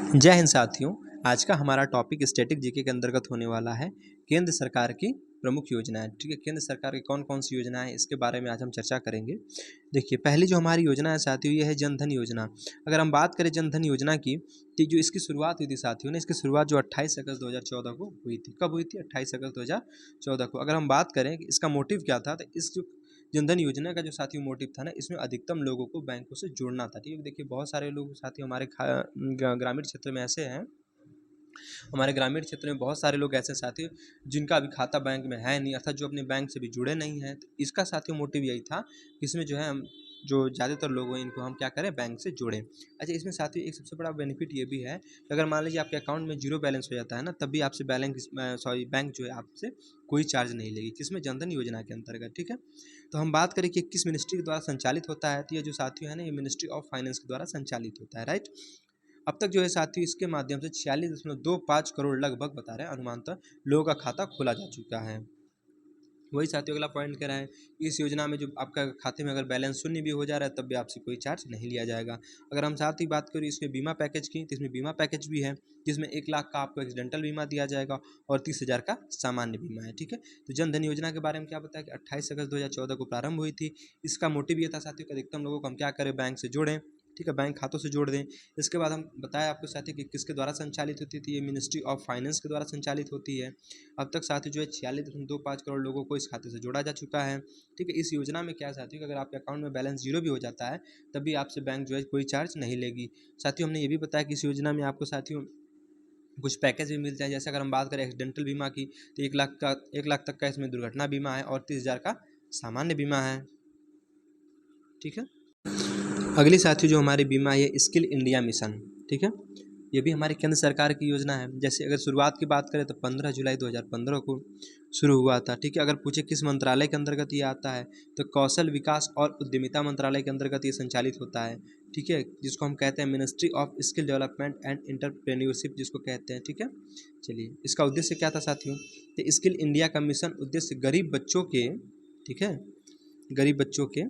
जय हिंद साथियों। आज का हमारा टॉपिक स्टैटिक जीके के अंतर्गत होने वाला है केंद्र सरकार की प्रमुख योजनाएं। ठीक है, केंद्र सरकार की कौन कौन सी योजनाएं इसके बारे में आज हम चर्चा करेंगे। देखिए, पहली जो हमारी योजना है साथियों, ये है जनधन योजना। अगर हम बात करें जनधन योजना की, तो जो इसकी शुरुआत हुई थी साथियों ने, इसकी शुरुआत जो 28 अगस्त 2014 को हुई थी। कब हुई थी? 28 अगस्त 2014 को। अगर हम बात करें कि इसका मोटिव क्या था, तो इस जो जनधन योजना का जो साथियों मोटिव था ना, इसमें अधिकतम लोगों को बैंकों से जोड़ना था। ठीक है, देखिए बहुत सारे लोग साथियों हमारे ग्रामीण क्षेत्र में ऐसे हैं, हमारे ग्रामीण क्षेत्र में बहुत सारे लोग ऐसे साथी जिनका अभी खाता बैंक में है नहीं, अर्थात जो अपने बैंक से भी जुड़े नहीं हैं। तो इसका साथियों मोटिव यही था कि इसमें जो है हम जो ज़्यादातर लोग हैं इनको हम क्या करें, बैंक से जोड़ें। अच्छा, इसमें साथियों एक सबसे बड़ा बेनिफिट ये भी है कि अगर मान लीजिए आपके अकाउंट में जीरो बैलेंस हो जाता है ना, तब भी आपसे बैंक जो है आपसे कोई चार्ज नहीं लेगी, किसमें? जनधन योजना के अंतर्गत। ठीक है, तो हम बात करें कि किस मिनिस्ट्री के द्वारा संचालित होता है, तो ये जो साथियों है ना, ये मिनिस्ट्री ऑफ फाइनेंस के द्वारा संचालित होता है। राइट, अब तक जो है साथियों इसके माध्यम से 46.25 करोड़ लगभग बता रहे हैं अनुमानतः लोगों का खाता खोला जा चुका है। वही साथियों अगला पॉइंट कह रहा है, इस योजना में जो आपका खाते में अगर बैलेंस शून्य भी हो जा रहा है, तब भी आपसे कोई चार्ज नहीं लिया जाएगा। अगर हम साथ ही बात करें इसमें बीमा पैकेज की, तो इसमें बीमा पैकेज भी है, जिसमें 1 लाख का आपको एक्सीडेंटल बीमा दिया जाएगा और 30,000 का सामान्य बीमा है। ठीक है, तो जनधन योजना के बारे में क्या बताया कि 28 अगस्त 2014 को प्रारंभ हुई थी। इसका मोटिव ये था साथियों कि अधिकतम लोगों को हम क्या करें, बैंक से जोड़ें। ठीक है, बैंक खातों से जोड़ दें। इसके बाद हम बताया आपको साथी कि किसके द्वारा संचालित होती थी, ये मिनिस्ट्री ऑफ फाइनेंस के द्वारा संचालित होती है। अब तक साथी जो है 46.25 करोड़ लोगों को इस खाते से जोड़ा जा चुका है। ठीक है, इस योजना में क्या साथियों कि अगर आपके अकाउंट में बैलेंस जीरो भी हो जाता है, तब भी आपसे बैंक जो है कोई चार्ज नहीं लेगी। साथियों हमने ये भी बताया कि इस योजना में आपको साथियों कुछ पैकेज भी मिलते हैं। जैसे अगर हम बात करें एक्सीडेंटल बीमा की, तो 1 लाख तक का इसमें दुर्घटना बीमा है और 30,000 का सामान्य बीमा है। ठीक है, अगली साथियों जो हमारी बीमा है स्किल इंडिया मिशन। ठीक है, ये भी हमारी केंद्र सरकार की योजना है। जैसे अगर शुरुआत की बात करें तो 15 जुलाई 2015 को शुरू हुआ था। ठीक है, अगर पूछे किस मंत्रालय के अंतर्गत ये आता है, तो कौशल विकास और उद्यमिता मंत्रालय के अंतर्गत ये संचालित होता है। ठीक है, जिसको हम कहते हैं ministry of skill development and entrepreneurship जिसको कहते हैं। ठीक है, चलिए इसका उद्देश्य क्या था साथियों, तो स्किल इंडिया का मिशन उद्देश्य गरीब बच्चों के, ठीक है, गरीब बच्चों के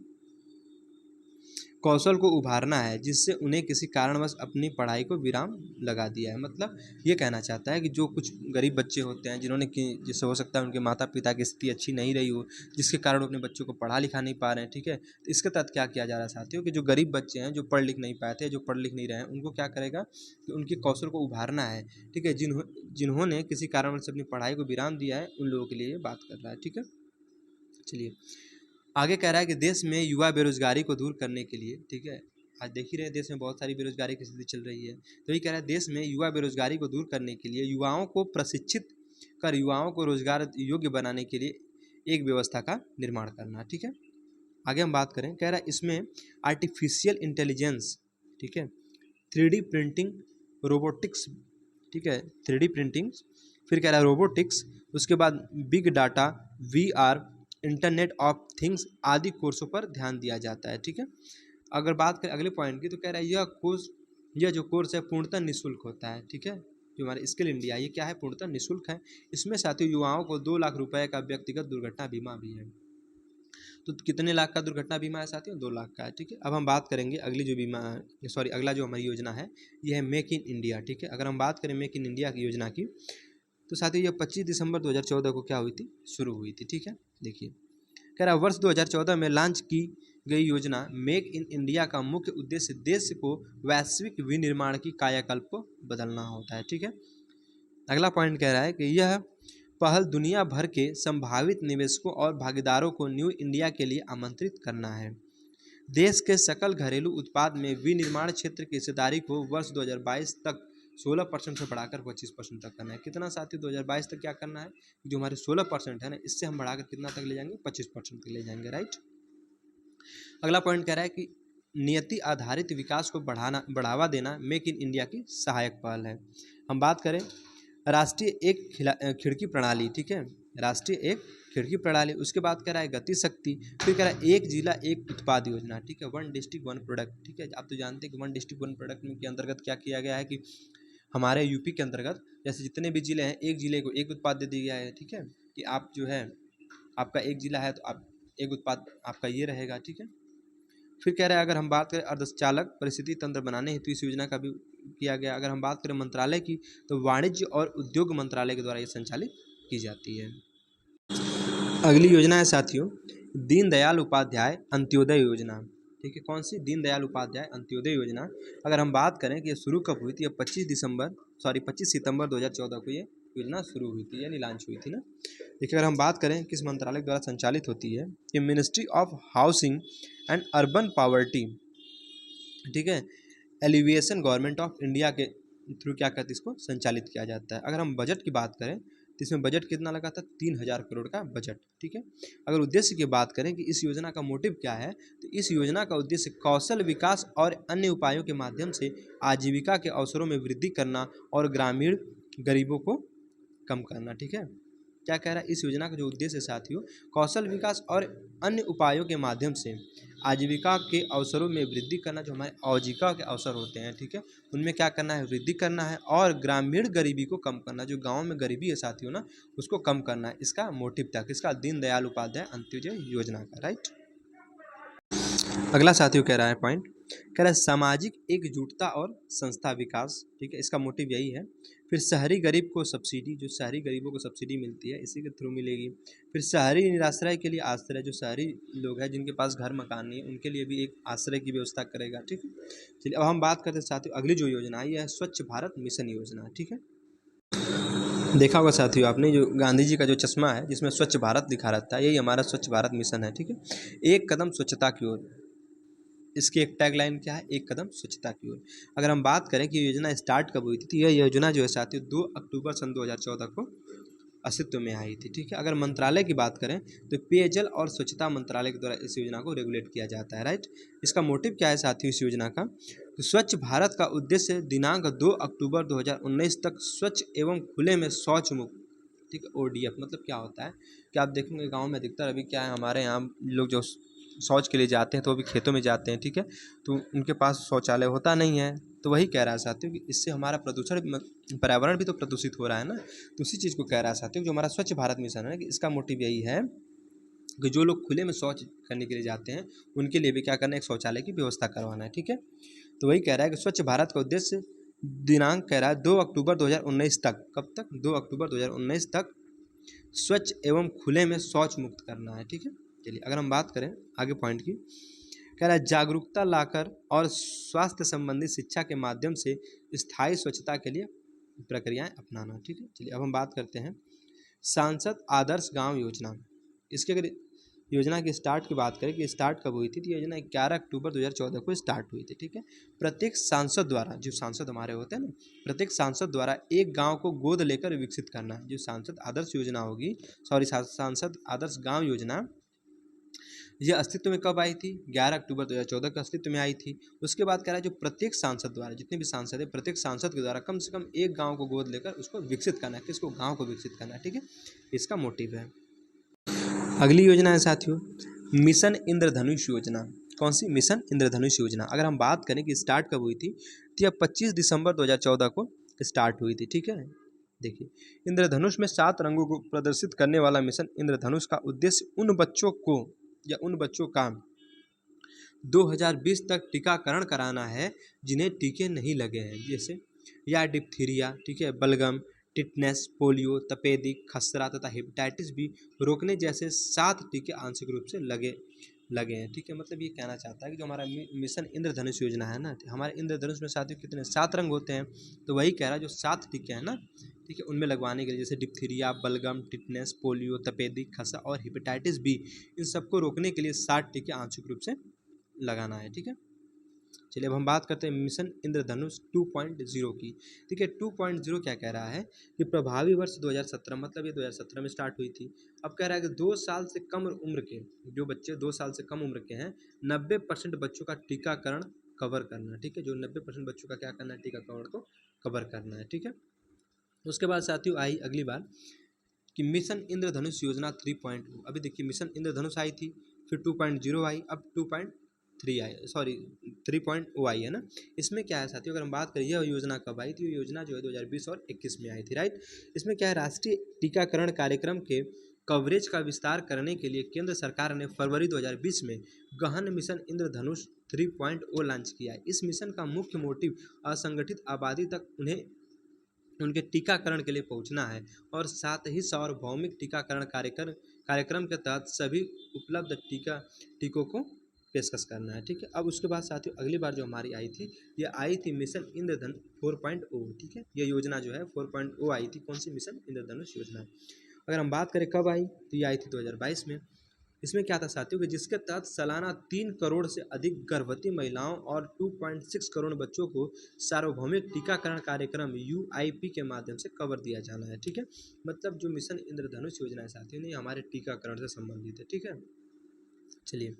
कौशल को उभारना है, जिससे उन्हें किसी कारणवश अपनी पढ़ाई को विराम लगा दिया है। मतलब ये कहना चाहता है कि जो कुछ गरीब बच्चे होते हैं जिन्होंने कि जैसे हो सकता है उनके माता पिता की स्थिति अच्छी नहीं रही हो, जिसके कारण अपने बच्चों को पढ़ा लिखा नहीं पा रहे हैं। ठीक है, तो इसके तहत क्या किया जा रहा है साथियों कि जो गरीब बच्चे हैं, जो पढ़ लिख नहीं पाते, जो पढ़ लिख नहीं रहे हैं, उनको क्या करेगा कि उनके कौशल को उभारना है। ठीक है, जिन्होंने किसी कारणवश अपनी पढ़ाई को विराम दिया है, उन लोगों के लिए ये बात कर रहा है। ठीक है, चलिए आगे कह रहा है कि देश में युवा बेरोजगारी को दूर करने के लिए, ठीक है, आज देख ही रहे हैं देश में बहुत सारी बेरोजगारी की स्थिति चल रही है, तो ये कह रहा है देश में युवा बेरोजगारी को दूर करने के लिए युवाओं को प्रशिक्षित कर युवाओं को रोजगार योग्य बनाने के लिए एक व्यवस्था का निर्माण करना। ठीक है, आगे हम बात करें, कह रहा है इसमें आर्टिफिशियल इंटेलिजेंस, ठीक है, 3D प्रिंटिंग, रोबोटिक्स, ठीक है, 3D प्रिंटिंग, फिर कह रहा है रोबोटिक्स, उसके बाद big data, VR, internet of things आदि कोर्सों पर ध्यान दिया जाता है। ठीक है, अगर बात करें अगले पॉइंट की, तो कह रहा है यह जो कोर्स है पूर्णतः निःशुल्क होता है। ठीक है, जो हमारे स्किल इंडिया ये क्या है, पूर्णतः निःशुल्क है। इसमें साथियों युवाओं को 2 लाख रुपए का व्यक्तिगत दुर्घटना बीमा भी है। तो कितने लाख का दुर्घटना बीमा है साथियों? 2 लाख का है। ठीक है, अब हम बात करेंगे अगली जो बीमा, सॉरी अगला जो हमारी योजना है ये है मेक इन इंडिया। ठीक है, अगर हम बात करें मेक इन इंडिया की योजना की, तो साथियों ये 25 दिसंबर 2014 को क्या हुई थी, शुरू हुई थी। ठीक है, देखिए कह रहा वर्ष 2014 में लॉन्च की गई योजना मेक इन इंडिया का मुख्य उद्देश्य देश को वैश्विक विनिर्माण की कायाकल्प को बदलना होता है। ठीक है, अगला पॉइंट कह रहा है कि यह पहल दुनिया भर के संभावित निवेशकों और भागीदारों को न्यू इंडिया के लिए आमंत्रित करना है। देश के सकल घरेलू उत्पाद में विनिर्माण क्षेत्र की हिस्सेदारी को वर्ष 2022 तक 16% से बढ़ाकर 25% तक करना है। कितना साथी 2022 तक क्या करना है, जो हमारे 16% है ना, इससे हम बढ़ाकर कितना तक ले जाएंगे, 25% तक ले जाएंगे। राइट, अगला पॉइंट कह रहा है कि नियति आधारित विकास को बढ़ावा देना मेक इन इंडिया की सहायक पहल है। हम बात करें राष्ट्रीय एक खिड़की प्रणाली, ठीक है, राष्ट्रीय एक खिड़की प्रणाली, उसके बाद कह रहा है गति शक्ति, फिर कह रहा है एक जिला एक उत्पाद योजना। ठीक है, 1 डिस्ट्रिक्ट 1 प्रोडक्ट। ठीक है, आप तो जानते हैं कि 1 डिस्ट्रिक्ट 1 प्रोडक्ट के अंतर्गत क्या किया गया है कि हमारे यूपी के अंतर्गत जैसे जितने भी जिले हैं, एक जिले को एक उत्पाद दे दिया गया है। ठीक है, कि आप जो है आपका एक जिला है तो आप एक उत्पाद आपका ये रहेगा। ठीक है, फिर कह रहा है अगर हम बात करें अर्धचालक परिस्थिति तंत्र बनाने हेतु इस योजना का भी किया गया। अगर हम बात करें मंत्रालय की, तो वाणिज्य और उद्योग मंत्रालय के द्वारा ये संचालित की जाती है। अगली योजना है साथियों दीनदयाल उपाध्याय अंत्योदय योजना। ठीक है, कौन सी? दीनदयाल उपाध्याय अंत्योदय योजना। अगर हम बात करें कि ये शुरू कब हुई थी, ये 25 सितंबर 2014 को ये योजना शुरू हुई थी यानी लॉन्च हुई थी ना। देखिए, अगर हम बात करें किस मंत्रालय द्वारा संचालित होती है, ये ministry of housing and urban poverty, ठीक है, एलिविएशन गवर्नमेंट ऑफ इंडिया के थ्रू क्या करती है, इसको संचालित किया जाता है। अगर हम बजट की बात करें तो इसमें बजट कितना लगा था? 3000 करोड़ का बजट। ठीक है, अगर उद्देश्य की बात करें कि इस योजना का मोटिव क्या है, तो इस योजना का उद्देश्य कौशल विकास और अन्य उपायों के माध्यम से आजीविका के अवसरों में वृद्धि करना और ग्रामीण गरीबों को कम करना। ठीक है, क्या कह रहा है? इस योजना का जो उद्देश्य है साथियों, कौशल विकास और अन्य उपायों के माध्यम से आजीविका के अवसरों में वृद्धि करना। जो हमारे आजीविका के अवसर होते हैं, ठीक है, उनमें क्या करना है? वृद्धि करना है और ग्रामीण गरीबी को कम करना। जो गाँव में गरीबी है साथियों ना, उसको कम करना है। इसका मोटिव था किसका? दीनदयाल उपाध्याय अंत्योदय योजना का। राइट। अगला साथियों कह रहा है पॉइंट, कह रहा है सामाजिक एकजुटता और संस्था विकास। ठीक है, इसका मोटिव यही है। फिर शहरी गरीब को सब्सिडी, जो शहरी गरीबों को सब्सिडी मिलती है इसी के थ्रू मिलेगी। फिर शहरी निराश्रय के लिए आश्रय, जो शहरी लोग हैं जिनके पास घर मकान नहीं है उनके लिए भी एक आश्रय की व्यवस्था करेगा। ठीक है, चलिए अब हम बात करते हैं साथियों अगली जो योजना है, यह है स्वच्छ भारत मिशन योजना। ठीक है, देखा होगा साथियों आपने जो गांधी जी का जो चश्मा है जिसमें स्वच्छ भारत लिखा रहता है, यही हमारा स्वच्छ भारत मिशन है। ठीक है, एक कदम स्वच्छता की ओर, इसकी एक टैगलाइन क्या है? एक कदम स्वच्छता की ओर। अगर हम बात करें कि योजना स्टार्ट कब हुई थी, तो यह योजना जो है साथियों 2 अक्टूबर सन 2014 को अस्तित्व में आई थी। ठीक है, अगर मंत्रालय की बात करें तो पेयजल और स्वच्छता मंत्रालय के द्वारा इस योजना को रेगुलेट किया जाता है। राइट, इसका मोटिव क्या है साथियों इस योजना का? तो स्वच्छ भारत का उद्देश्य दिनांक 2 अक्टूबर 2019 तक स्वच्छ एवं खुले में शौच मुक्त। ठीक है, ODF मतलब क्या होता है कि आप देखेंगे गाँव में अधिकतर अभी क्या है, हमारे यहाँ लोग जो शौच के लिए जाते हैं तो वो भी खेतों में जाते हैं। ठीक है, तो उनके पास शौचालय होता नहीं है। तो वही कह रहा है साथियों कि इससे हमारा पर्यावरण भी तो प्रदूषित हो रहा है ना। तो उसी चीज़ को कह रहा है साथियों जो हमारा स्वच्छ भारत मिशन है कि इसका मोटिव यही है कि जो लोग खुले में शौच करने के लिए जाते हैं उनके लिए भी क्या करना है? एक शौचालय की व्यवस्था करवाना है। ठीक है, तो वही कह रहा है कि स्वच्छ भारत का उद्देश्य दिनांक कह रहा है 2 अक्टूबर 2019 तक। कब तक? 2 अक्टूबर 2019 तक स्वच्छ एवं खुले में शौच मुक्त करना है। ठीक है, चलिए अगर हम बात करें आगे पॉइंट की, कह रहा है जागरूकता लाकर और स्वास्थ्य संबंधी शिक्षा के माध्यम से स्थायी स्वच्छता के लिए प्रक्रियाएं अपनाना। ठीक है, चलिए अब हम बात करते हैं सांसद आदर्श गांव योजना। इसके अगर योजना की स्टार्ट की बात करें कि स्टार्ट कब हुई थी, तो योजना 11 अक्टूबर 2014 को स्टार्ट हुई थी। ठीक है, प्रत्येक सांसद द्वारा, जो सांसद हमारे होते हैं ना, प्रत्येक सांसद द्वारा एक गांव को गोद लेकर विकसित करना। जो सांसद आदर्श योजना होगी, सांसद आदर्श गांव योजना, ये अस्तित्व में कब आई थी? 11 अक्टूबर 2014 को अस्तित्व में आई थी। उसके बाद कह रहा है जो प्रत्येक सांसद द्वारा, जितने भी सांसद है प्रत्येक सांसद के द्वारा कम से कम एक गांव को गोद लेकर उसको विकसित करना है। किसको? गांव को विकसित करना है। ठीक है, इसका मोटिव है। अगली योजना है साथियों मिशन इंद्रधनुष योजना। कौन सी? मिशन इंद्रधनुष योजना। अगर हम बात करें कि स्टार्ट कब हुई थी, तो यह 25 दिसंबर 2014 को स्टार्ट हुई थी। ठीक है, देखिए इंद्रधनुष में 7 रंगों को प्रदर्शित करने वाला मिशन इंद्रधनुष का उद्देश्य उन बच्चों को या उन बच्चों का 2020 तक टीकाकरण कराना है जिन्हें टीके नहीं लगे हैं, जैसे या डिप्थीरिया, ठीक है, बलगम, टिटनेस, पोलियो, तपेदिक, खसरा तथा हेपेटाइटिस बी रोकने जैसे 7 टीके आंशिक रूप से लगे हैं। ठीक है, मतलब ये कहना चाहता है कि जो हमारा मिशन इंद्रधनुष योजना है ना, हमारे इंद्रधनुष में साथियों कितने 7 रंग होते हैं। तो वही कह रहा है जो 7 टीके हैं ना, ठीक है, उनमें लगवाने के लिए, जैसे डिप्थीरिया, बलगम, टिटनेस, पोलियो, तपेदिक, खसरा और हेपेटाइटिस बी, इन सबको रोकने के लिए 7 टीके आंशिक रूप से लगाना है। ठीक है, चलिए अब हम बात करते हैं मिशन इंद्रधनुष 2.0 की। ठीक है, 2.0 क्या कह रहा है कि प्रभावी वर्ष 2017, मतलब ये 2017 में स्टार्ट हुई थी। अब कह रहा है कि 2 साल से कम उम्र के जो बच्चे 2 साल से कम उम्र के हैं, 90% बच्चों का टीकाकरण कवर करना है। ठीक है, जो 90% बच्चों का क्या करना है? टीकाकरण को कवर करना है। ठीक है, उसके बाद साथियों आई अगली बार कि मिशन इंद्रधनुष योजना 3.0। अभी देखिए मिशन इंद्रधनुष आई थी, फिर 2.0 आई, अब 2.3 आई, सॉरी 3.0 आई है ना। इसमें क्या है साथियों, अगर हम बात करें यह योजना कब आई थी, ये योजना जो है 2020 और 21 में आई थी। राइट, इसमें क्या है? राष्ट्रीय टीकाकरण कार्यक्रम के कवरेज का विस्तार करने के लिए केंद्र सरकार ने फरवरी 2020 में गहन मिशन इंद्रधनुष 3.0 लॉन्च किया है। इस मिशन का मुख्य मोटिव असंगठित आबादी तक उन्हें उनके टीकाकरण के लिए पहुंचना है और साथ ही सार्वभौमिक टीकाकरण कार्यक्रम के तहत सभी उपलब्ध टीकों को पेशकश करना है। ठीक है, अब उसके बाद साथियों अगली बार जो हमारी आई थी, ये आई थी मिशन इंद्रधनुष 4.0। ठीक है, ये योजना जो है 4.0 आई थी। कौन सी? मिशन इंद्रधनुष योजना। अगर हम बात करें कब आई, तो ये आई थी 2022 में। इसमें क्या था साथियों कि जिसके तहत सालाना 3 करोड़ से अधिक गर्भवती महिलाओं और 2.6 करोड़ बच्चों को सार्वभौमिक टीकाकरण कार्यक्रम UIP के माध्यम से कवर दिया जाना है। ठीक है, मतलब जो मिशन इंद्रधनुष योजना है साथियों ने हमारे टीकाकरण से संबंधित है। ठीक है, चलिए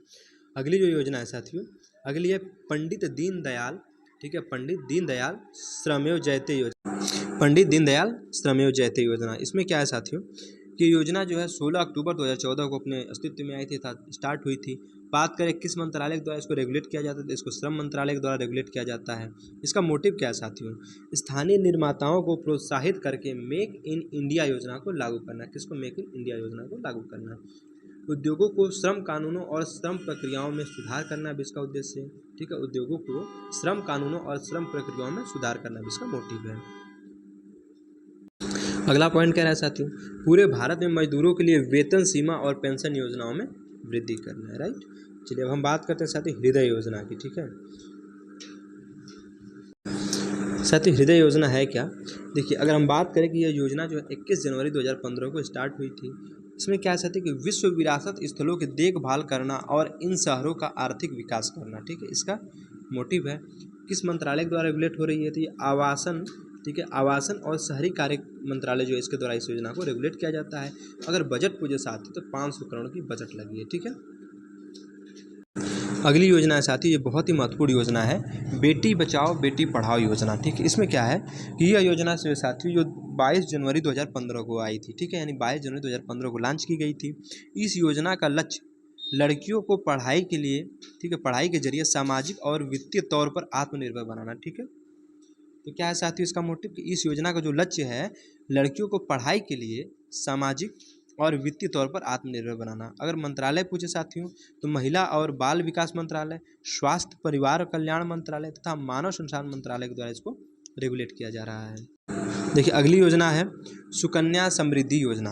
अगली जो योजना है साथियों, अगली है पंडित दीनदयाल। ठीक है, पंडित दीनदयाल श्रमेव जयते योजना। पंडित दीनदयाल श्रमेव जयते योजना, इसमें क्या है साथियों कि योजना जो है 16 अक्टूबर 2014 को अपने अस्तित्व में आई थी, स्टार्ट हुई थी। बात करें किस मंत्रालय द्वारा इसको रेगुलेट किया जाता है, तो इसको श्रम मंत्रालय के द्वारा रेगुलेट किया जाता है। इसका मोटिव क्या है साथियों? स्थानीय निर्माताओं को प्रोत्साहित करके मेक इन इंडिया योजना को लागू करना। किसको? मेक इन इंडिया योजना को लागू करना। उद्योगों को श्रम कानूनों और श्रम प्रक्रियाओं में सुधार करना भी इसका उद्देश्य है। ठीक है, उद्योगों को श्रम कानूनों और श्रम प्रक्रियाओं में सुधार करना भी इसका मोटिव है। अगला पॉइंट कह रहा है साथियों, पूरे भारत में मजदूरों के लिए वेतन सीमा और पेंशन योजनाओं में वृद्धि करना है। राइट, चलिए अब हम बात करते हैं साथियों हृदय योजना की। ठीक है साथियों, हृदय योजना है क्या? देखिए, अगर हम बात करें कि यह योजना जो है 21 जनवरी 2015 को स्टार्ट हुई थी। इसमें क्या है साथियों कि विश्व विरासत स्थलों की देखभाल करना और इन शहरों का आर्थिक विकास करना। ठीक है, इसका मोटिव है। किस मंत्रालय के द्वारा रेगुलेट हो रही है? तो ये आवासन। ठीक है, आवासन और शहरी कार्य मंत्रालय जो है इसके द्वारा इस योजना को रेगुलेट किया जाता है। अगर बजट पूछे साथी तो 500 करोड़ की बजट लगी है। ठीक है, अगली योजना है साथी, ये बहुत ही महत्वपूर्ण योजना है, बेटी बचाओ बेटी पढ़ाओ योजना। ठीक है, इसमें क्या है कि यह योजना से साथी जो 22 जनवरी 2015 को आई थी। ठीक है, यानी 22 जनवरी 2015 को लॉन्च की गई थी। इस योजना का लक्ष्य लड़कियों को पढ़ाई के लिए, ठीक है, पढ़ाई के जरिए सामाजिक और वित्तीय तौर पर आत्मनिर्भर बनाना। ठीक है, तो क्या है साथियों इसका मोटिव कि इस योजना का जो लक्ष्य है लड़कियों को पढ़ाई के लिए सामाजिक और वित्तीय तौर पर आत्मनिर्भर बनाना। अगर मंत्रालय पूछे साथियों तो महिला और बाल विकास मंत्रालय, स्वास्थ्य परिवार कल्याण मंत्रालय तथा मानव संसाधन मंत्रालय के द्वारा इसको रेगुलेट किया जा रहा है। देखिए अगली योजना है सुकन्या समृद्धि योजना।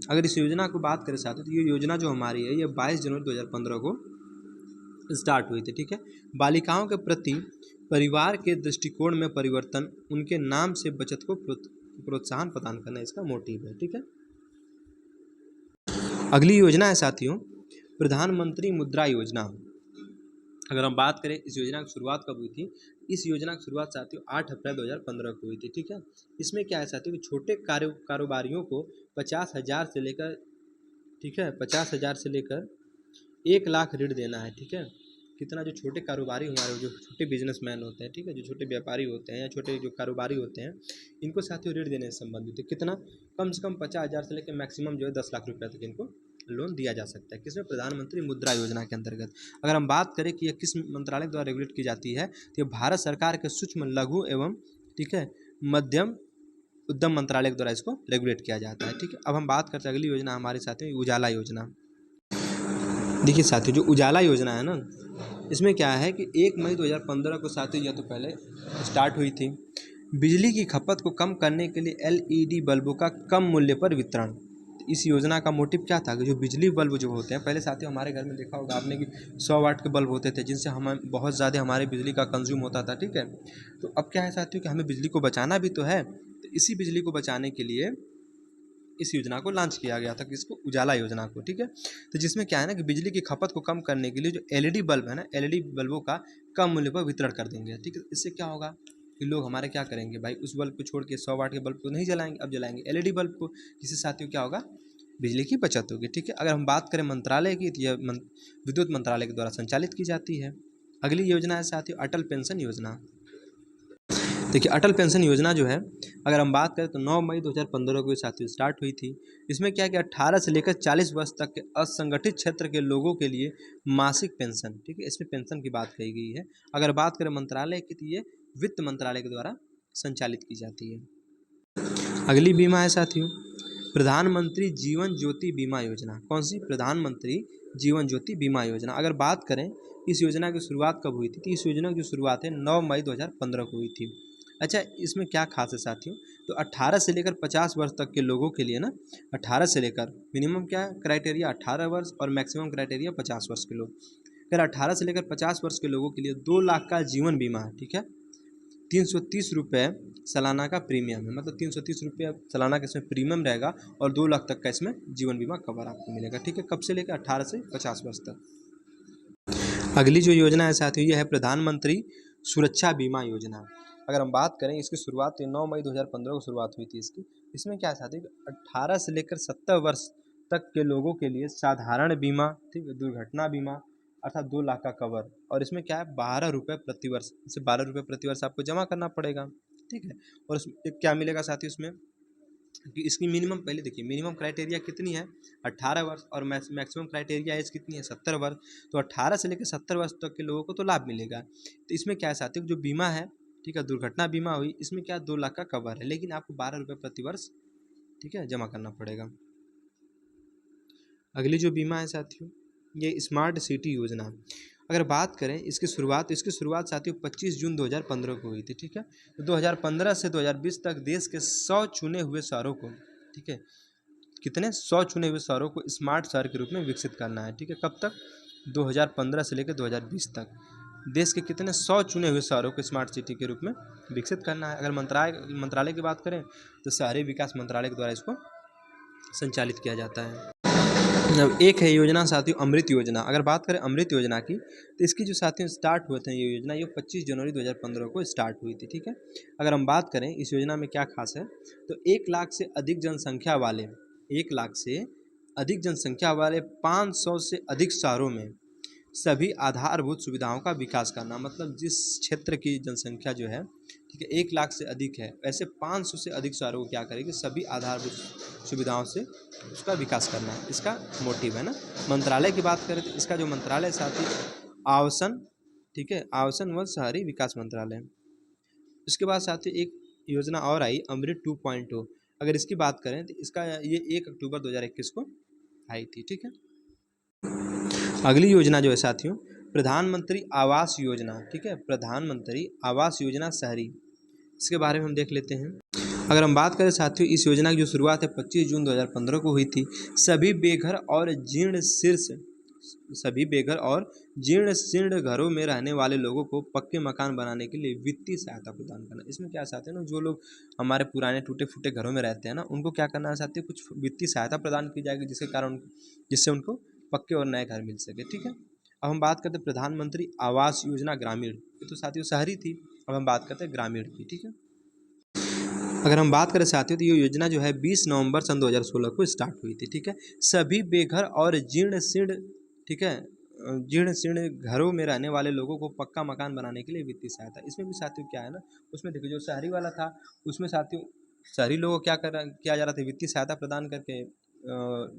अगर इस योजना को बात करें साथियों तो ये योजना जो हमारी है ये 22 जनवरी 2015 को स्टार्ट हुई थी। ठीक है, बालिकाओं के प्रति परिवार के दृष्टिकोण में परिवर्तन, उनके नाम से बचत को प्रोत्साहन प्रदान करना इसका मोटिव है। ठीक है, अगली योजना है साथियों प्रधानमंत्री मुद्रा योजना। अगर हम बात करें इस योजना की शुरुआत कब हुई थी? इस योजना की शुरुआत साथियों 8 अप्रैल 2015 को हुई थी। ठीक है, इसमें क्या है साथियों कि छोटे कारोबारियों को 50,000 से लेकर, ठीक है, 50,000 से लेकर 1 लाख ऋण देना है। ठीक है, कितना? जो छोटे कारोबारी हमारे जो छोटे बिजनेसमैन होते हैं, ठीक है, जो छोटे व्यापारी होते हैं या छोटे जो कारोबारी होते हैं, इनको साथियों ऋण देने से संबंधित है। कितना? कम से कम 50,000 से लेकर मैक्सिमम जो है 10 लाख रुपये तक इनको लोन दिया जा सकता है। किसमें? प्रधानमंत्री मुद्रा योजना के अंतर्गत। अगर हम बात करें कि यह किस मंत्रालय द्वारा रेगुलेट की जाती है तो ये भारत सरकार के सूक्ष्म लघु एवं, ठीक है, मध्यम उद्यम मंत्रालय के द्वारा इसको रेगुलेट किया जाता है। ठीक है, अब हम बात करते हैं अगली योजना हमारे साथियों उजाला योजना। देखिए साथियों जो उजाला योजना है ना, इसमें क्या है कि 1 मई 2015 को साथियों या तो पहले स्टार्ट हुई थी। बिजली की खपत को कम करने के लिए LED बल्बों का कम मूल्य पर वितरण। इस योजना का मोटिव क्या था कि जो बिजली बल्ब जो होते हैं, पहले साथियों हमारे घर में देखा होगा आपने कि 100 वाट के बल्ब होते थे जिनसे हम बहुत ज़्यादा हमारे बिजली का कंज्यूम होता था। ठीक है, तो अब क्या है साथियों कि हमें बिजली को बचाना भी तो है, तो इसी बिजली को बचाने के लिए इस योजना को लॉन्च किया गया था, किसको? उजाला योजना को। ठीक है, तो जिसमें क्या है ना कि बिजली की खपत को कम करने के लिए जो LED बल्ब है ना, LED बल्बों का कम मूल्य पर वितरण कर देंगे। ठीक है, इससे क्या होगा कि लोग हमारे क्या करेंगे भाई, उस बल्ब को छोड़ के 100 वाट के बल्ब को नहीं जलाएंगे, अब जलाएंगे LED बल्ब को, जिससे साथियों क्या होगा, बिजली की बचत होगी। ठीक है, अगर हम बात करें मंत्रालय की तो यह विद्युत मंत्रालय के द्वारा संचालित की जाती है। अगली योजना है साथियों अटल पेंशन योजना। देखिए अटल पेंशन योजना जो है अगर हम बात करें तो 9 मई 2015 को साथियों स्टार्ट हुई थी। इसमें क्या कि 18 से लेकर 40 वर्ष तक के असंगठित क्षेत्र के लोगों के लिए मासिक पेंशन, ठीक है, इसमें पेंशन की बात कही गई है। अगर बात करें मंत्रालय की तो ये वित्त मंत्रालय के द्वारा संचालित की जाती है। अगली बीमा है साथियों प्रधानमंत्री जीवन ज्योति बीमा योजना। कौन सी? प्रधानमंत्री जीवन ज्योति बीमा योजना। अगर बात करें इस योजना की शुरुआत कब हुई थी, तो इस योजना की शुरुआत है 9 मई 2015 को हुई थी। अच्छा, इसमें क्या खास है साथियों, तो 18 से लेकर 50 वर्ष तक के लोगों के लिए ना, 18 से लेकर मिनिमम क्या क्राइटेरिया 18 वर्ष और मैक्सिमम क्राइटेरिया 50 वर्ष के लोग। अगर 18 से लेकर 50 वर्ष के लोगों के लिए 2 लाख का जीवन बीमा है, ठीक है। 330 रुपये सालाना का प्रीमियम है, मतलब 330 रुपये सालाना का इसमें प्रीमियम रहेगा और 2 लाख तक का इसमें जीवन बीमा कवर आपको मिलेगा, ठीक है। कब से लेकर 18 से 50 वर्ष तक। अगली जो योजना है साथियों, ये है प्रधानमंत्री सुरक्षा बीमा योजना। अगर हम बात करें इसकी शुरुआत 9 मई 2015 को शुरुआत हुई थी इसकी। इसमें क्या है साथियों, 18 से लेकर 70 वर्ष तक के लोगों के लिए साधारण बीमा, ठीक है, दुर्घटना बीमा अर्थात 2 लाख का कवर, और इसमें क्या है 12 रुपये प्रतिवर्ष, इसे 12 रुपये प्रतिवर्ष आपको जमा करना पड़ेगा, ठीक है। और उसमें क्या मिलेगा साथियों इसमें कि इसकी मिनिमम, पहले देखिए मिनिमम क्राइटेरिया कितनी है 18 वर्ष और मैक्सिमम क्राइटेरिया एज कितनी है 70 वर्ष। तो 18 से लेकर 70 वर्ष तक के लोगों को तो लाभ मिलेगा। तो इसमें क्या है साथियों, जो बीमा है, ठीक है, दुर्घटना बीमा हुई, इसमें क्या 2 लाख का कवर है, लेकिन आपको 12 रुपये प्रतिवर्ष, ठीक है, जमा करना पड़ेगा। अगली जो बीमा है साथियों, ये स्मार्ट सिटी योजना। अगर बात करें इसकी शुरुआत साथियों 25 जून 2015 को हुई थी, ठीक है। तो 2015 से 2020 तक देश के 100 चुने हुए शहरों को, ठीक है, कितने 100 चुने हुए शहरों को स्मार्ट शहर के रूप में विकसित करना है, ठीक है। कब तक? 2015 से लेकर 2020 तक देश के कितने 100 चुने हुए शहरों को स्मार्ट सिटी के रूप में विकसित करना है। अगर मंत्रालय की बात करें तो शहरी विकास मंत्रालय के द्वारा इसको संचालित किया जाता है। अब एक है योजना साथियों अमृत योजना। अगर बात करें अमृत योजना की, तो इसकी जो साथियों स्टार्ट हुए थे ये योजना, ये 25 जनवरी 2015 को स्टार्ट हुई थी, ठीक है। अगर हम बात करें इस योजना में क्या खास है, तो 1 लाख से अधिक जनसंख्या वाले 1 लाख से अधिक जनसंख्या वाले 500 से अधिक शहरों में सभी आधारभूत सुविधाओं का विकास करना। मतलब जिस क्षेत्र की जनसंख्या जो है, ठीक है, 1 लाख से अधिक है, ऐसे 500 से अधिक शहरों को क्या करेगी, सभी आधारभूत सुविधाओं से उसका विकास करना है, इसका मोटिव है ना। मंत्रालय की बात करें तो इसका जो मंत्रालय साथी आवासन, ठीक है, आवासन व शहरी विकास मंत्रालय। इसके बाद साथी एक योजना और आई अमृत 2.0। अगर इसकी बात करें तो इसका ये 1 अक्टूबर 2021 को आई थी, ठीक है। अगली योजना जो है साथियों प्रधानमंत्री आवास योजना, ठीक है, प्रधानमंत्री आवास योजना शहरी। इसके बारे में हम देख लेते हैं। अगर हम बात करें साथियों इस योजना की जो शुरुआत है 25 जून 2015 को हुई थी। सभी बेघर और जीर्ण शीर्ण घरों में रहने वाले लोगों को पक्के मकान बनाने के लिए वित्तीय सहायता प्रदान करना। इसमें क्या चाहते हैं ना, जो लोग हमारे पुराने टूटे फूटे घरों में रहते हैं ना, उनको क्या करना चाहते हैं, कुछ वित्तीय सहायता प्रदान की जाएगी जिससे उनको पक्के और नए घर मिल सके, ठीक है। अब हम बात करते हैं प्रधानमंत्री आवास योजना ग्रामीण। ये तो साथियों शहरी थी, अब हम बात करते हैं ग्रामीण की, ठीक है। अगर हम बात करें साथियों तो ये योजना जो है 20 नवंबर सन 2016 को स्टार्ट हुई थी, ठीक है। सभी बेघर और जीर्ण शीर्ण, ठीक है, जीर्ण शीर्ण घरों में रहने वाले लोगों को पक्का मकान बनाने के लिए वित्तीय सहायता। इसमें भी साथियों क्या है ना, उसमें देखिए जो शहरी वाला था उसमें साथियों शहरी लोगों को किया जा रहा था, वित्तीय सहायता प्रदान करके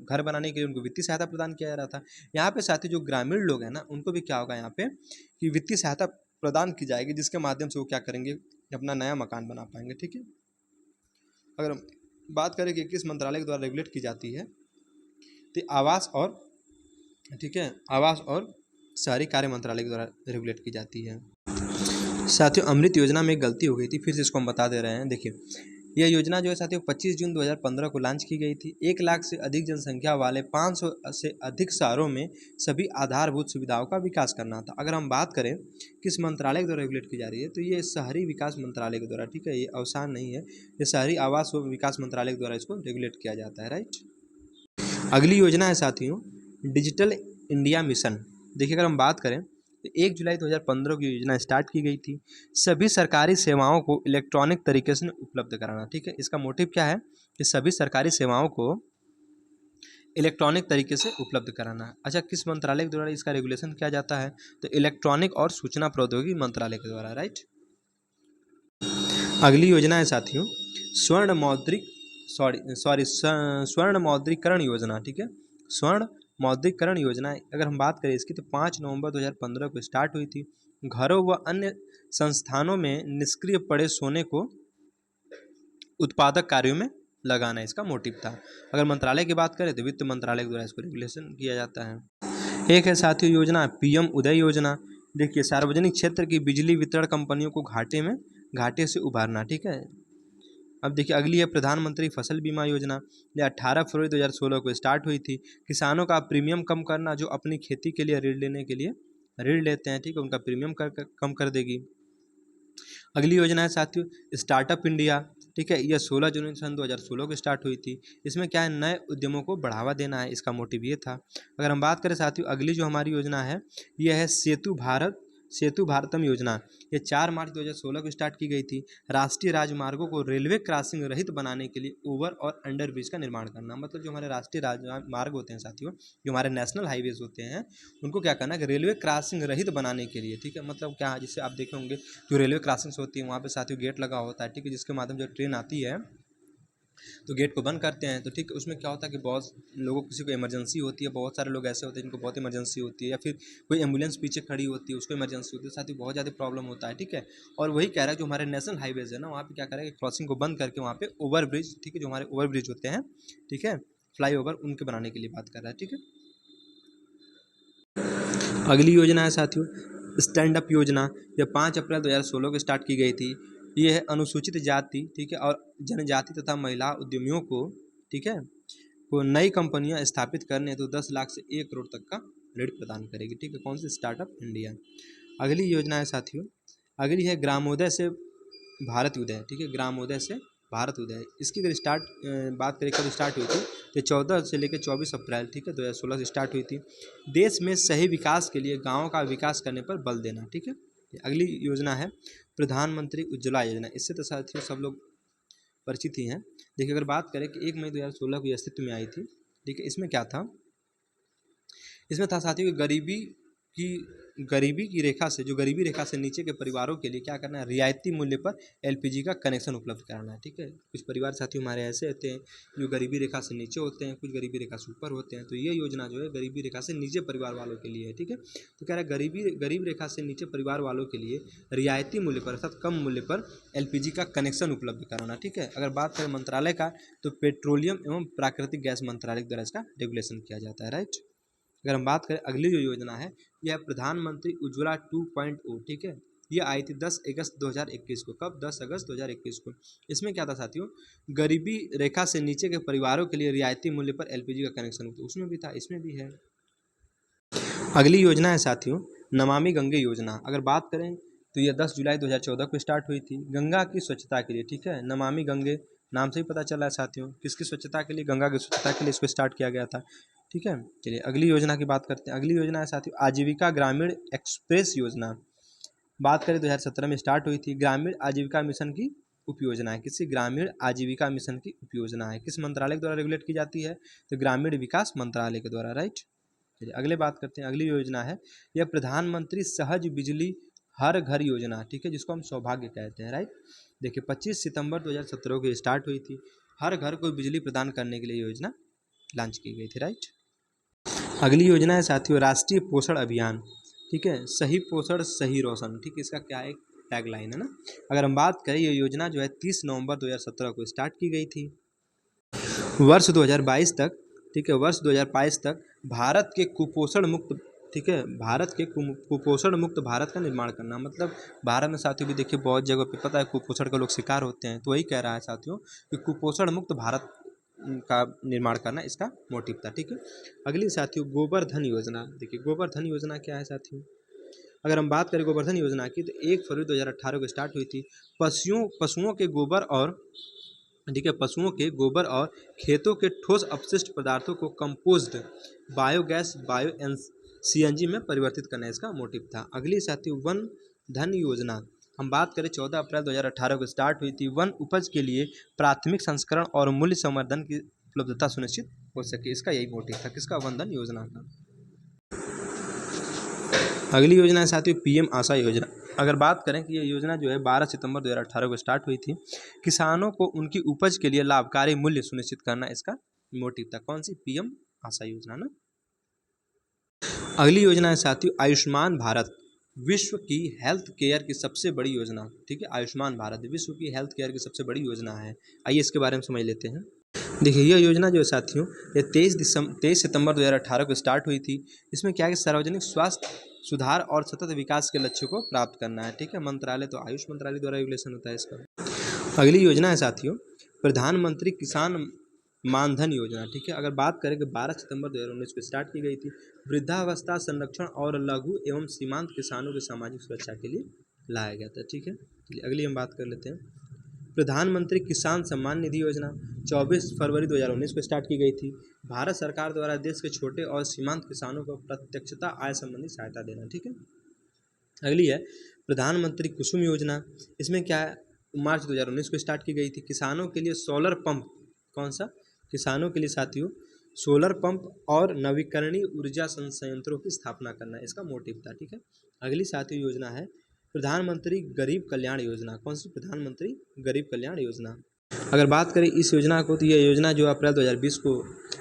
घर बनाने के लिए उनको वित्तीय सहायता प्रदान किया जा रहा था। यहाँ पे साथियों जो ग्रामीण लोग हैं ना, उनको भी क्या होगा यहाँ पे कि वित्तीय सहायता प्रदान की जाएगी, जिसके माध्यम से वो क्या करेंगे, अपना नया मकान बना पाएंगे, ठीक है। अगर हम बात करें कि किस मंत्रालय के द्वारा रेगुलेट की जाती है, तो आवास और, ठीक है, आवास और शहरी कार्य मंत्रालय के द्वारा रेगुलेट की जाती है। साथियों अमृत योजना में एक गलती हो गई थी, फिर से इसको हम बता दे रहे हैं। देखिए यह योजना जो है साथियों 25 जून 2015 को लॉन्च की गई थी। 1 लाख से अधिक जनसंख्या वाले 500 से अधिक शहरों में सभी आधारभूत सुविधाओं का विकास करना था। अगर हम बात करें किस मंत्रालय के द्वारा रेगुलेट की जा रही है, तो ये शहरी विकास मंत्रालय के द्वारा, ठीक है, ये आसान नहीं है, ये शहरी आवास व विकास मंत्रालय के द्वारा इसको रेगुलेट किया जाता है, राइट। अगली योजना है साथियों डिजिटल इंडिया मिशन। देखिए अगर हम बात करें तो 1 जुलाई 2015 की योजना स्टार्ट की गई थी। सभी सरकारी सेवाओं को इलेक्ट्रॉनिक तरीके से उपलब्ध कराना, ठीक है। इसका मोटिव क्या है कि सभी सरकारी सेवाओं को इलेक्ट्रॉनिक तरीके से उपलब्ध कराना। अच्छा, किस मंत्रालय के द्वारा इसका रेगुलेशन किया जाता है, तो इलेक्ट्रॉनिक और सूचना प्रौद्योगिकी मंत्रालय के द्वारा, राइट। अगली योजना है साथियों स्वर्ण मौद्रीकरण योजना, ठीक है, स्वर्ण मौद्रीकरण योजना। अगर हम बात करें इसकी तो 5 नवंबर 2015 को स्टार्ट हुई थी। घरों व अन्य संस्थानों में निष्क्रिय पड़े सोने को उत्पादक कार्यों में लगाना इसका मोटिव था। अगर मंत्रालय की बात करें तो वित्त मंत्रालय के द्वारा इसको रेगुलेशन किया जाता है। एक है साथियों योजना पीएम उदय योजना। देखिए सार्वजनिक क्षेत्र की बिजली वितरण कंपनियों को घाटे से उभारना, ठीक है। अब देखिए अगली है प्रधानमंत्री फसल बीमा योजना। ये 18 फरवरी 2016 को स्टार्ट हुई थी। किसानों का प्रीमियम कम करना, जो अपनी खेती के लिए ऋण लेने के लिए ऋण लेते हैं, ठीक है, उनका प्रीमियम कम कर देगी। अगली योजना है साथियों स्टार्टअप इंडिया, ठीक है। यह 16 जनवरी सन 2016 को स्टार्ट हुई थी। इसमें क्या है, नए उद्यमों को बढ़ावा देना है, इसका मोटिव ये था। अगर हम बात करें साथियों अगली जो हमारी योजना है यह है सेतु भारतम योजना। ये 4 मार्च 2016 को स्टार्ट की गई थी। राष्ट्रीय राजमार्गों को रेलवे क्रॉसिंग रहित बनाने के लिए ओवर और अंडर ब्रिज का निर्माण करना। मतलब जो हमारे राष्ट्रीय राजमार्ग होते हैं साथियों, जो हमारे नेशनल हाईवेज होते हैं, उनको क्या करना है कि रेलवे क्रॉसिंग रहित बनाने के लिए, ठीक है। मतलब क्या है, जिससे आप देखे होंगे जो रेलवे क्रॉसिंग्स होती है वहाँ पे साथियों गेट लगा होता है, ठीक है, जिसके माध्यम से ट्रेन आती है तो गेट को बंद करते हैं। तो ठीक है, उसमें क्या होता है कि बहुत लोगों किसी को इमरजेंसी होती है, बहुत सारे लोग ऐसे होते हैं जिनको बहुत इमरजेंसी होती है, या फिर कोई एम्बुलेंस पीछे खड़ी होती है उसको इमरजेंसी होती है, साथ ही बहुत ज़्यादा प्रॉब्लम होता है, ठीक है। और वही कह रहा है जो हमारे नेशनल हाईवेज है ना, वहाँ पे क्या करेगा क्रॉसिंग को बंद करके वहाँ पे ओवर ब्रिज, ठीक है, जो हमारे ओवर ब्रिज होते हैं, ठीक है, फ्लाई ओवर, उनके बनाने के लिए बात कर रहा है, ठीक है। अगली योजना है साथियों स्टैंड अप योजना। यह 5 अप्रैल 2016 को स्टार्ट की गई थी। ये है अनुसूचित जाति, ठीक है, और जनजाति तथा महिला उद्यमियों को, ठीक है, को नई कंपनियां स्थापित करने तो 10 लाख से 1 करोड़ तक का ऋण प्रदान करेगी, ठीक है। कौन सी स्टार्टअप इंडिया। अगली योजना है साथियों अगली है ग्रामोदय से भारत उदय, ठीक है, ग्रामोदय से भारत उदय। इसकी अगर बात करें कब स्टार्ट हुई थी तो 14 से लेकर 24 अप्रैल, ठीक है, 2016 से स्टार्ट हुई थी। देश में सही विकास के लिए गाँव का विकास करने पर बल देना, ठीक है। अगली योजना है प्रधानमंत्री उज्ज्वला योजना। इससे तो साथियों सब लोग परिचित ही हैं। देखिए अगर बात करें कि 1 मई 2016 को अस्तित्व में आई थी, ठीक है। इसमें क्या था, इसमें था साथियों गरीबी की रेखा से, जो गरीबी रेखा से नीचे के परिवारों के लिए क्या करना है, रियायती मूल्य पर एलपीजी का कनेक्शन उपलब्ध कराना है, ठीक है। कुछ परिवार साथियों हमारे ऐसे होते हैं जो गरीबी रेखा से नीचे होते हैं, कुछ गरीबी रेखा से ऊपर होते हैं। तो ये योजना जो है गरीबी रेखा से नीचे परिवार वालों के लिए है, ठीक है। तो कह रहा है गरीब रेखा से नीचे परिवार वालों के लिए रियायती मूल्य पर अर्थात कम मूल्य पर एलपीजी का कनेक्शन उपलब्ध कराना, ठीक है। अगर बात करें मंत्रालय का तो पेट्रोलियम एवं प्राकृतिक गैस मंत्रालय द्वारा इसका रेगुलेशन किया जाता है, राइट। अगर हम बात करें अगली जो योजना है यह प्रधानमंत्री उज्ज्वला 2.0, ठीक है। ये आई थी 10 अगस्त 2021 को। कब? 10 अगस्त 2021 को। इसमें क्या था साथियों, गरीबी रेखा से नीचे के परिवारों के लिए रियायती मूल्य पर एलपीजी का कनेक्शन, तो उसमें भी था, इसमें भी है। अगली योजना है साथियों नमामि गंगे योजना। अगर बात करें तो यह 10 जुलाई 2014 को स्टार्ट हुई थी गंगा की स्वच्छता के लिए, ठीक है। नमामि गंगे नाम से ही पता चला है साथियों, किसकी स्वच्छता के लिए, गंगा की स्वच्छता के लिए इसको स्टार्ट किया गया था, ठीक है। चलिए अगली योजना की बात करते हैं। अगली योजना है साथियों आजीविका ग्रामीण एक्सप्रेस योजना। बात करें 2017 में स्टार्ट हुई थी। ग्रामीण आजीविका मिशन की उपयोजना है, किसी ग्रामीण आजीविका मिशन की उपयोजना है, किस मंत्रालय के द्वारा रेगुलेट की जाती है तो ग्रामीण विकास मंत्रालय के द्वारा, राइट। चलिए अगले बात करते हैं। अगली योजना है यह प्रधानमंत्री सहज बिजली हर घर योजना, ठीक है, जिसको हम सौभाग्य कहते हैं, राइट। देखिए 25 सितंबर 2017 को स्टार्ट हुई थी। हर घर को बिजली प्रदान करने के लिए योजना लॉन्च की गई थी, राइट। अगली योजना है साथियों राष्ट्रीय पोषण अभियान, ठीक है, सही पोषण सही रोशन, ठीक है, इसका क्या एक टैगलाइन है ना। अगर हम बात करें ये योजना जो है 30 नवंबर 2017 को स्टार्ट की गई थी। वर्ष 2022 तक, ठीक है, वर्ष 2022 तक भारत के कुपोषण मुक्त, ठीक है, भारत के कुपोषण मुक्त भारत का निर्माण करना। मतलब भारत में साथियों भी देखिए बहुत जगह पे पता है कुपोषण का लोग शिकार होते हैं, तो वही कह रहा है साथियों कि कुपोषण मुक्त भारत का निर्माण करना इसका मोटिव था, ठीक है। अगली साथियों गोबर धन योजना। देखिए गोबर धन योजना क्या है साथियों, अगर हम बात करें गोवर्धन योजना की तो 1 फरवरी 2018 को स्टार्ट हुई थी। पशुओं के गोबर और, ठीक है, पशुओं के गोबर और खेतों के ठोस अपशिष्ट पदार्थों को कंपोस्ट बायोगैस सीएनजी में परिवर्तित करना इसका मोटिव था। अगली साथियों वन धन योजना। हम बात करें 14 अप्रैल 2018 को स्टार्ट हुई थी। वन उपज के लिए प्राथमिक संस्करण और मूल्य संवर्धन की उपलब्धता सुनिश्चित हो सके, इसका यही मोटिव था, किसका, वन धन योजना का। अगली योजना है साथियों पीएम आशा योजना। अगर बात करें कि ये योजना जो है 12 सितंबर 2018 को स्टार्ट हुई थी। किसानों को उनकी उपज के लिए लाभकारी मूल्य सुनिश्चित करना इसका मोटिव था। कौन सी, पीएम आशा योजना ना। अगली योजना है साथियों आयुष्मान भारत। विश्व की हेल्थ केयर की सबसे बड़ी योजना, ठीक है, आयुष्मान भारत विश्व की हेल्थ केयर की सबसे बड़ी योजना है। आइए इसके बारे में समझ लेते हैं। देखिए यह योजना जो है साथियों, ये 23 सितंबर 2018 को स्टार्ट हुई थी। इसमें क्या है कि सार्वजनिक स्वास्थ्य सुधार और सतत विकास के लक्ष्य को प्राप्त करना है, ठीक है। मंत्रालय तो आयुष मंत्रालय द्वारा रेगुलेशन होता है इसका। अगली योजना है साथियों, प्रधानमंत्री किसान मानधन योजना, ठीक है। अगर बात करें कि 12 सितंबर 2019 को स्टार्ट की गई थी। वृद्धावस्था संरक्षण और लघु एवं सीमांत किसानों की सामाजिक सुरक्षा के लिए लाया गया था, ठीक है। चलिए अगली हम बात कर लेते हैं। प्रधानमंत्री किसान सम्मान निधि योजना 24 फरवरी 2019 को स्टार्ट की गई थी। भारत सरकार द्वारा देश के छोटे और सीमांत किसानों को प्रत्यक्षता आय संबंधी सहायता देना, ठीक है। अगली है प्रधानमंत्री कुसुम योजना। इसमें क्या है, मार्च 2019 को स्टार्ट की गई थी। किसानों के लिए सोलर पंप, कौन सा, किसानों के लिए साथियों सोलर पंप और नवीकरणीय ऊर्जा संयंत्रों की स्थापना करना इसका मोटिव था, ठीक है। अगली साथियों योजना है प्रधानमंत्री गरीब कल्याण योजना। कौन सी, प्रधानमंत्री गरीब कल्याण योजना। अगर बात करें इस योजना को, तो यह योजना जो अप्रैल 2020 को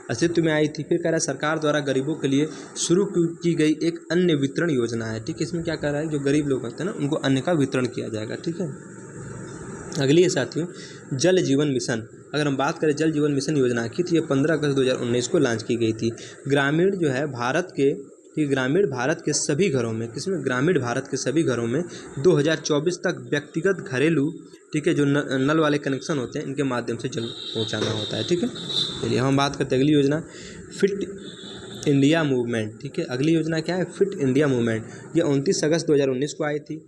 अस्तित्व में आई थी। फिर कह रहा है सरकार द्वारा गरीबों के लिए शुरू की गई एक अन्य वितरण योजना है, ठीक है। इसमें क्या कर रहा है, जो गरीब लोग होते हैं ना उनको अन्न का वितरण किया जाएगा, ठीक है। अगली है साथियों जल जीवन मिशन। अगर हम बात करें जल जीवन मिशन योजना की, तो ये 15 अगस्त 2019 को लॉन्च की गई थी। ग्रामीण जो है भारत के, ठीक, ग्रामीण भारत के सभी घरों में, किसमें, ग्रामीण भारत के सभी घरों में 2024 तक व्यक्तिगत घरेलू, ठीक है, जो नल वाले कनेक्शन होते हैं इनके माध्यम से जल पहुंचाना होता है, ठीक है। चलिए हम बात करते हैं अगली योजना फिट इंडिया मूवमेंट, ठीक है। अगली योजना क्या है, फिट इंडिया मूवमेंट। ये 29 अगस्त 2019 को आई थी।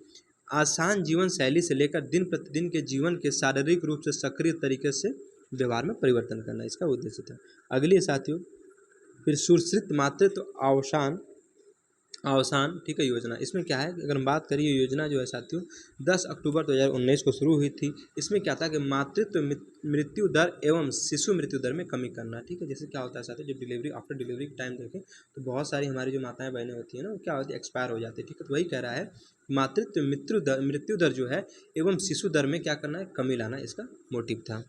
आसान जीवन शैली से लेकर दिन प्रतिदिन के जीवन के शारीरिक रूप से सक्रिय तरीके से व्यवहार में परिवर्तन करना इसका उद्देश्य था। अगली है साथियों फिर सुरक्षित मातृत्व अवसान, ठीक है, योजना। इसमें क्या है, अगर हम बात करें ये योजना जो है साथियों 10 अक्टूबर 2019 को शुरू हुई थी। इसमें क्या था कि मातृत्व मृत्यु दर एवं शिशु मृत्यु दर में कमी करना, ठीक है। जैसे क्या होता है साथियों, जब डिलीवरी आफ्टर डिलीवरी का टाइम देखें तो बहुत सारी हमारी जो माताएं बहनें होती हैं ना, वो क्या होती है, एक्सपायर हो जाती है, ठीक है। तो वही कह रहा है मातृत्व मृत्यु दर जो है एवं शिशु दर में क्या करना है, कमी लाना इसका मोटिव था।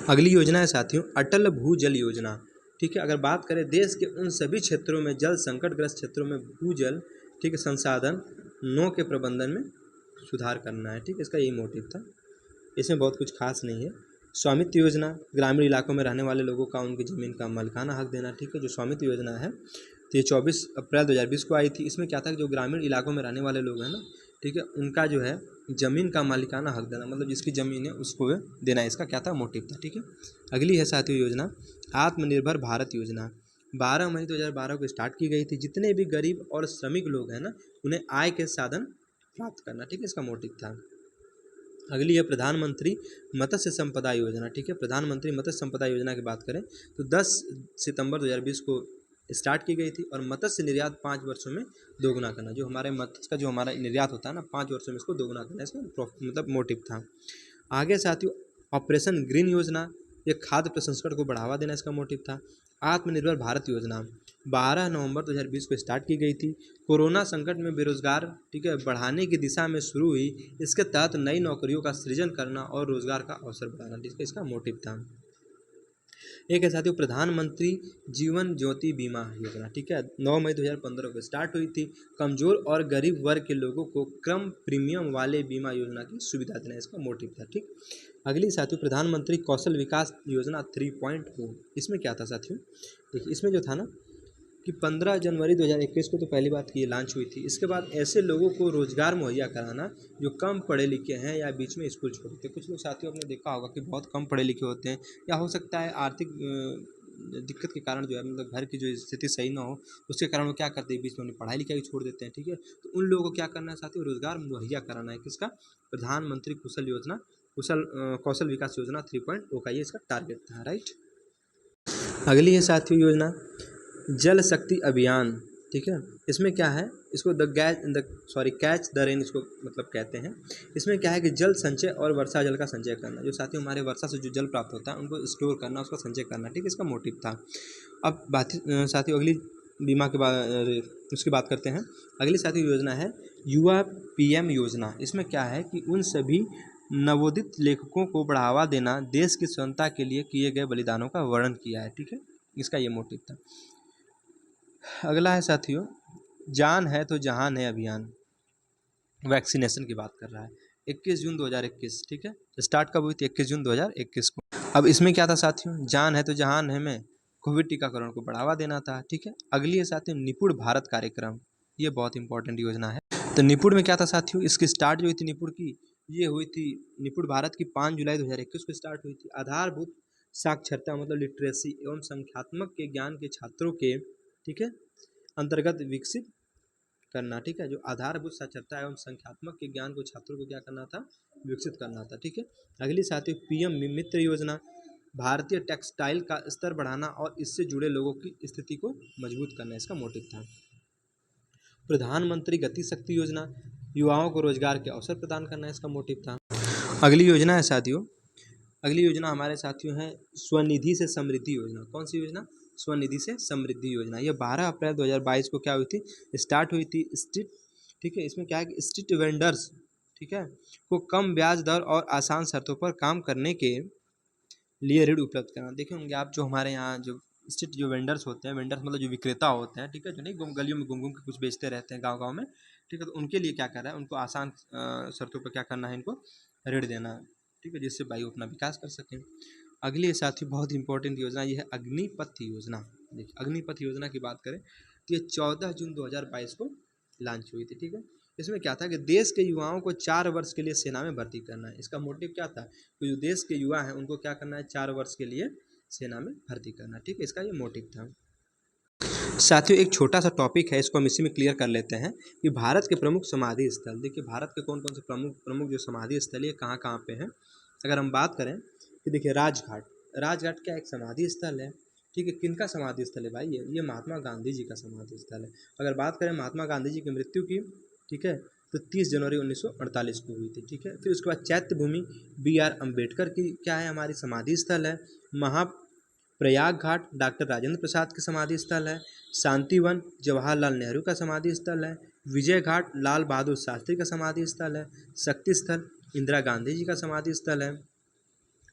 अगली योजना है साथियों अटल भूजल योजना, ठीक है। अगर बात करें देश के उन सभी क्षेत्रों में जल संकटग्रस्त क्षेत्रों में भूजल, ठीक है, संसाधन नो के प्रबंधन में सुधार करना है, ठीक है। इसका यही मोटिव था। इसमें बहुत कुछ खास नहीं है। स्वामित्व योजना, ग्रामीण इलाकों में रहने वाले लोगों का उनकी ज़मीन का मालिकाना हक देना, ठीक है। जो स्वामित्व योजना है तो ये 24 अप्रैल 2020 को आई थी। इसमें क्या था कि जो ग्रामीण इलाकों में रहने वाले लोग हैं ना, ठीक है, उनका जो है ज़मीन का मालिकाना हक देना, मतलब जिसकी ज़मीन है उसको देना, इसका क्या था, मोटिव था, ठीक है। अगली है साथियों योजना आत्मनिर्भर भारत योजना। 12 मई 2012 को स्टार्ट की गई थी। जितने भी गरीब और श्रमिक लोग हैं ना, उन्हें आय के साधन प्राप्त करना, ठीक है, इसका मोटिव था। अगली है प्रधानमंत्री मत्स्य संपदा योजना, ठीक है। प्रधानमंत्री मत्स्य संपदा योजना की बात करें तो 10 सितंबर 2020 को स्टार्ट की गई थी और मत्स्य निर्यात 5 वर्षों में दोगुना करना। जो हमारे मत्स्य का जो हमारा निर्यात होता है ना, 5 वर्षों में इसको दोगुना करना, इसका मतलब मोटिव था। आगे साथियों ऑपरेशन ग्रीन योजना, ये खाद्य प्रसंस्करण को बढ़ावा देना इसका मोटिव था। आत्मनिर्भर भारत योजना 12 नवंबर 2020 को स्टार्ट की गई थी। कोरोना संकट में बेरोजगार, ठीक है, बढ़ाने की दिशा में शुरू हुई। इसके तहत नई नौकरियों का सृजन करना और रोजगार का अवसर बढ़ाना, इसका मोटिव था। एक है साथियों प्रधानमंत्री जीवन ज्योति बीमा योजना, ठीक है। 9 मई 2015 को स्टार्ट हुई थी। कमजोर और गरीब वर्ग के लोगों को कम प्रीमियम वाले बीमा योजना की सुविधा देना इसका मोटिव था, ठीक। अगली साथियों प्रधानमंत्री कौशल विकास योजना 3.0। इसमें क्या था साथियों, देखिए इसमें जो था ना कि 15 जनवरी 2021 को तो पहली बात की ये लॉन्च हुई थी। इसके बाद ऐसे लोगों को रोजगार मुहैया कराना जो कम पढ़े लिखे हैं या बीच में स्कूल छोड़ते हैं। कुछ लोग साथियों आपने देखा होगा कि बहुत कम पढ़े लिखे होते हैं, या हो सकता है आर्थिक दिक्कत के कारण जो है, मतलब घर की जो स्थिति सही ना हो, उसके कारण वो क्या करते हैं, बीच में पढ़ाई लिखाई छोड़ देते हैं, ठीक है। तो उन लोगों को क्या करना है साथियों, रोजगार मुहैया कराना है, किसका, प्रधानमंत्री कौशल विकास योजना 3.0 का ये इसका टारगेट था, राइट। अगली है साथियों योजना जल शक्ति अभियान, ठीक है। इसमें क्या है, इसको कैच द रेन इसको मतलब कहते हैं। इसमें क्या है कि जल संचय और वर्षा जल का संचय करना, जो साथियों हमारे वर्षा से जो जल प्राप्त होता है उनको स्टोर करना, उसका संचय करना, ठीक है, इसका मोटिव था। अब साथियों अगली बीमा के बाद उसकी बात करते हैं। अगली साथियों योजना है युवा PM योजना। इसमें क्या है कि उन सभी नवोदित लेखकों को बढ़ावा देना, देश की स्वतंत्रता के लिए किए गए बलिदानों का वर्णन किया है, ठीक है, इसका ये मोटिव था। अगला है साथियों जान है तो जहान है अभियान, वैक्सीनेशन की बात कर रहा है। 21 जून 2021, ठीक है। स्टार्ट कब हुई थी? 21 जून 2021 को। अब इसमें क्या था साथियों, जान है तो जहान है में कोविड टीकाकरण को बढ़ावा देना था, ठीक है। अगली है साथियों निपुण भारत कार्यक्रम, ये बहुत इंपॉर्टेंट योजना है। तो निपुण में क्या था साथियों, इसकी स्टार्ट जो हुई थी निपुण की, ये हुई थी निपुण भारत की 5 जुलाई 2021 को स्टार्ट हुई थी। आधारभूत साक्षरता मतलब लिटरेसी एवं संख्यात्मक के ज्ञान के छात्रों के, ठीक है, अंतर्गत विकसित करना, ठीक है। जो आधारभूत साक्षरता एवं संख्यात्मक के ज्ञान को छात्रों को क्या करना था, विकसित करना था, ठीक है। अगली साथियों पीएम मित्र योजना, भारतीय टेक्सटाइल का स्तर बढ़ाना और इससे जुड़े लोगों की स्थिति को मजबूत करना इसका मोटिव था। प्रधानमंत्री गति शक्ति योजना, युवाओं को रोजगार के अवसर प्रदान करना इसका मोटिव था। अगली योजना है साथियों, अगली योजना हमारे साथियों है स्वनिधि से समृद्धि योजना। कौन सी योजना? स्वनिधि से समृद्धि योजना। ये 12 अप्रैल 2022 को क्या हुई थी, स्टार्ट हुई थी। स्ट्रीट, ठीक है, इसमें क्या है कि स्ट्रीट वेंडर्स, ठीक है, को कम ब्याज दर और आसान शर्तों पर काम करने के लिए ऋण उपलब्ध कराना। देखे होंगे आप, जो हमारे यहाँ जो स्ट्रीट जो वेंडर्स होते हैं, वेंडर्स मतलब जो विक्रेता होते हैं, ठीक है, जो नहीं गलियों में घूम घूम के कुछ बेचते रहते हैं गाँव में, ठीक है, तो उनके लिए क्या कर रहा है, उनको आसान शर्तों पर क्या करना है, इनको ऋण देना है, ठीक है, जिससे भाई अपना विकास कर सकें। अगली साथी बहुत इंपॉर्टेंट योजना, ये है अग्निपथ योजना। देखिए अग्निपथ योजना की बात करें तो ये 14 जून 2022 को लॉन्च हुई थी, ठीक है। इसमें क्या था कि देश के युवाओं को 4 वर्ष के लिए सेना में भर्ती करना है। इसका मोटिव क्या था, तो जो देश के युवा हैं उनको क्या करना है, 4 वर्ष के लिए सेना में भर्ती करना, ठीक है, इसका ये मोटिव था। साथियों एक छोटा सा टॉपिक है, इसको हम इसी में क्लियर कर लेते हैं कि भारत के प्रमुख समाधि स्थल। देखिए भारत के कौन कौन से प्रमुख जो समाधि स्थल है कहाँ कहाँ पे हैं। अगर हम बात करें कि देखिए राजघाट, राजघाट क्या एक समाधि स्थल है, ठीक है। किनका समाधि स्थल है भाई, ये महात्मा गांधी जी का समाधि स्थल है। अगर बात करें महात्मा गांधी जी की मृत्यु की, ठीक है, तो 30 जनवरी 1948 को हुई थी, ठीक है। फिर उसके बाद चैत्य भूमि BR अम्बेडकर की क्या है, हमारी समाधि स्थल है। प्रयाग घाट डॉक्टर राजेंद्र प्रसाद की समाधि स्थल है। शांतिवन जवाहरलाल नेहरू का समाधि स्थल है। विजय घाट लाल बहादुर शास्त्री का समाधि स्थल है। शक्ति स्थल इंदिरा गांधी जी का समाधि स्थल है।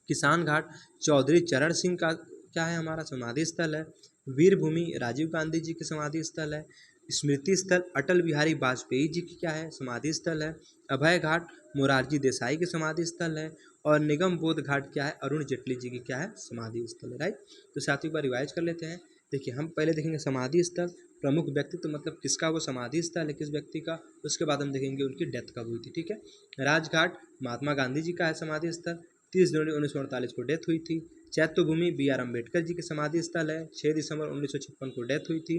किसान घाट चौधरी चरण सिंह का क्या है, हमारा समाधि स्थल है। वीर भूमि राजीव गांधी जी की समाधि स्थल है। स्मृति स्थल अटल बिहारी वाजपेयी जी की क्या है, समाधि स्थल है। अभय घाट मोरारजी देसाई की समाधि स्थल है। और निगम बोध घाट क्या है, अरुण जेटली जी की क्या है, समाधि स्थल है, राइट। तो साथियों एक बार रिवाइज कर लेते हैं। देखिए हम पहले देखेंगे समाधि स्थल, प्रमुख व्यक्तित्व मतलब किसका वो समाधि स्थल है, किस व्यक्ति का। उसके बाद हम देखेंगे उनकी डेथ कब हुई थी, ठीक है। राजघाट महात्मा गांधी जी का है समाधि स्थल, 30 जनवरी 1948 को डेथ हुई थी। चैत्यभूमि BR अम्बेडकर जी की समाधि स्थल है, 6 दिसंबर 1956 को डेथ हुई थी।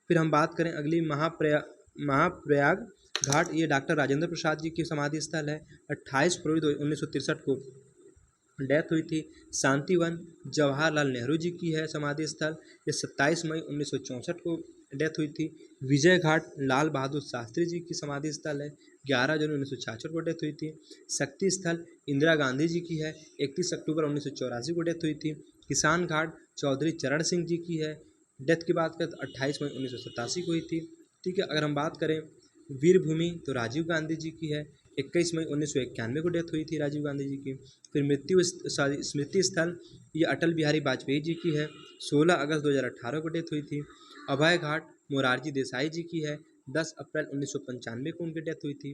फिर हम बात करें अगली महाप्रयाग घाट, ये डॉक्टर राजेंद्र प्रसाद जी की समाधि स्थल है, 28 फरवरी 1963 को डेथ हुई थी। शांतिवन जवाहरलाल नेहरू जी की है समाधि स्थल, ये 27 मई 1964 को डेथ हुई थी। विजय घाट लाल बहादुर शास्त्री जी की समाधि स्थल है, 11 जनवरी 1966 को डेथ हुई थी। शक्ति स्थल इंदिरा गांधी जी की है, 31 अक्टूबर 1984 को डेथ हुई थी। किसान घाट चौधरी चरण सिंह जी की है, डेथ की बात करें तो 28 मई 1987 को हुई थी, ठीक है। अगर हम बात करें वीर भूमि तो राजीव गांधी जी की है, 21 मई 1991 को डेथ हुई थी राजीव गांधी जी की। फिर स्मृति स्थल ये अटल बिहारी वाजपेयी जी की है, 16 अगस्त 2018 को डेथ हुई थी। अभय घाट मोरारजी देसाई जी की है, 10 अप्रैल 1995 को उनकी डेथ हुई थी।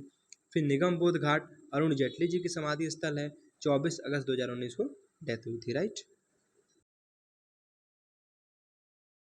फिर निगम बोध घाट अरुण जेटली जी की समाधि स्थल है, 24 अगस्त 2019 को डेथ हुई थी, राइट।